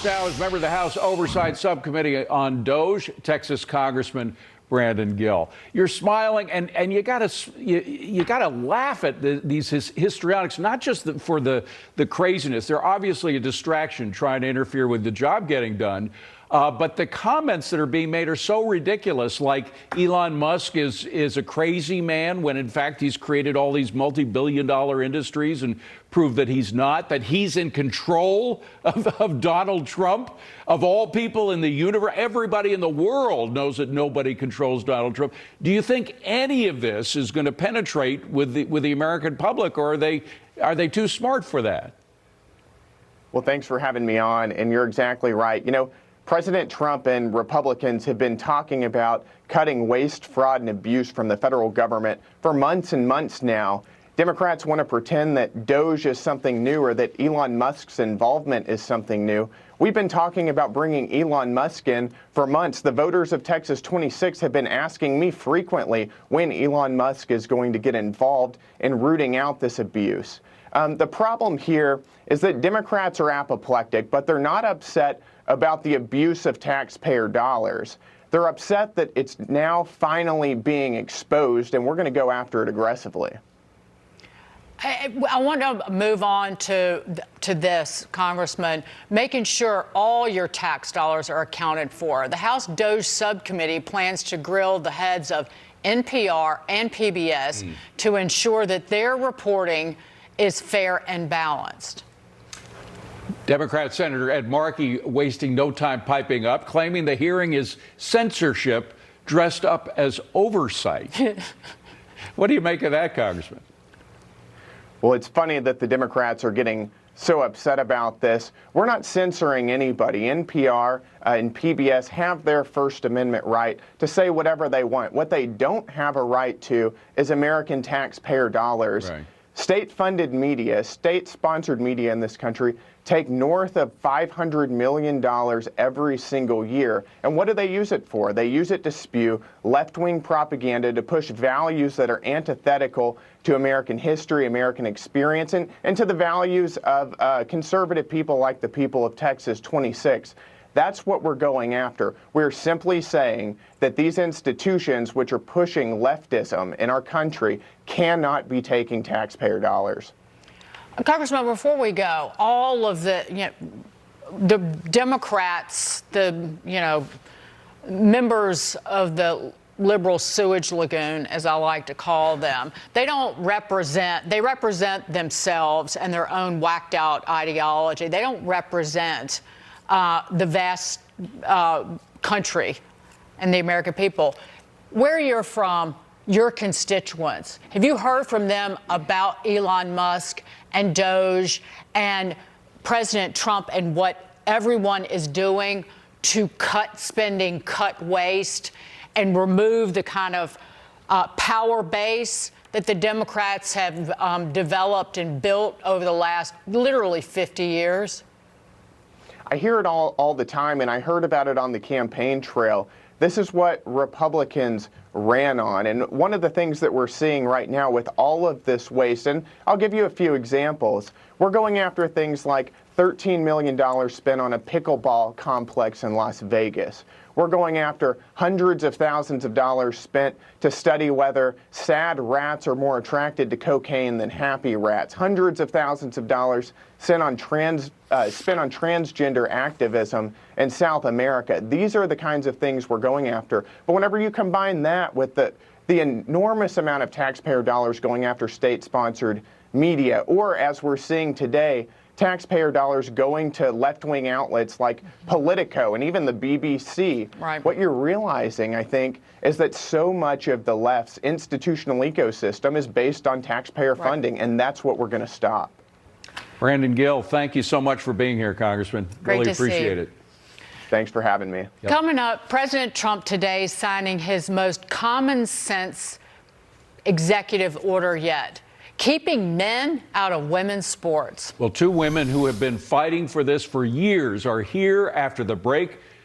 Now, as member of the House Oversight Subcommittee on DOJ, Texas Congressman Brandon Gill. You're smiling, and you gotta laugh at these histrionics, not just for the craziness. They're obviously a distraction trying to interfere with the job getting done. But the comments that are being made are so ridiculous, like Elon Musk is a crazy man when in fact he's created all these multi-billion-dollar industries and proved that he's not, that he's in control of Donald Trump. Of all people in the universe, everybody in the world knows that nobody controls Donald Trump. Do you think any of this is going to penetrate with the American public, or are they too smart for that? Well, thanks for having me on, and you're exactly right. You know, President Trump and Republicans have been talking about cutting waste, fraud, and abuse from the federal government for months and months now. Democrats want to pretend that DOJ is something new or that Elon Musk's involvement is something new. We've been talking about bringing Elon Musk in for months. The voters of Texas 26 have been asking me frequently when Elon Musk is going to get involved in rooting out this abuse. The problem here is that Democrats are apoplectic, but they're not upset about the abuse of taxpayer dollars. They're upset that it's now finally being exposed, and we're going to go after it aggressively. I want to move on to this, Congressman, making sure all your tax dollars are accounted for. The House DOJ subcommittee plans to grill the heads of NPR and PBS to ensure that their reporting is fair and balanced. Democrat Senator Ed Markey wasting no time piping up, claiming the hearing is censorship dressed up as oversight. What do you make of that, Congressman? Well, it's funny that the Democrats are getting so upset about this. We're not censoring anybody. NPR and PBS have their First Amendment right to say whatever they want. What they don't have a right to is American taxpayer dollars. Right. State-funded media, state-sponsored media in this country take north of $500 million every single year. And what do they use it for? They use it to spew left-wing propaganda, to push values that are antithetical to American history, American experience, and to the values of conservative people like the people of Texas 26. That's what we're going after. We're simply saying that these institutions which are pushing leftism in our country cannot be taking taxpayer dollars. Congressman, before we go, all of the Democrats, members of the liberal sewage lagoon, as I like to call them, they represent themselves and their own whacked out ideology. They don't represent the vast country and the American people. Where you're from, your constituents, have you heard from them about Elon Musk and DOJ and President Trump and what everyone is doing to cut spending, cut waste, and remove the kind of power base that the Democrats have developed and built over the last literally 50 years? I hear it all the time, and I heard about it on the campaign trail. This is what Republicans ran on. And one of the things that we're seeing right now with all of this waste, and I'll give you a few examples. We're going after things like $13 million spent on a pickleball complex in Las Vegas. We're going after hundreds of thousands of dollars spent to study whether sad rats are more attracted to cocaine than happy rats. Hundreds of thousands of dollars spent on transgender activism in South America. These are the kinds of things we're going after. But whenever you combine that with the enormous amount of taxpayer dollars going after state-sponsored media, or as we're seeing today, taxpayer dollars going to left-wing outlets like Politico and even the BBC. Right. What you're realizing, I think, is that so much of the left's institutional ecosystem is based on taxpayer funding, and that's what we're going to stop. Brandon Gill, thank you so much for being here, Congressman. Really appreciate it. Thanks for having me. Yep. Coming up, President Trump today is signing his most common sense executive order yet, keeping men out of women's sports. Well, two women who have been fighting for this for years are here after the break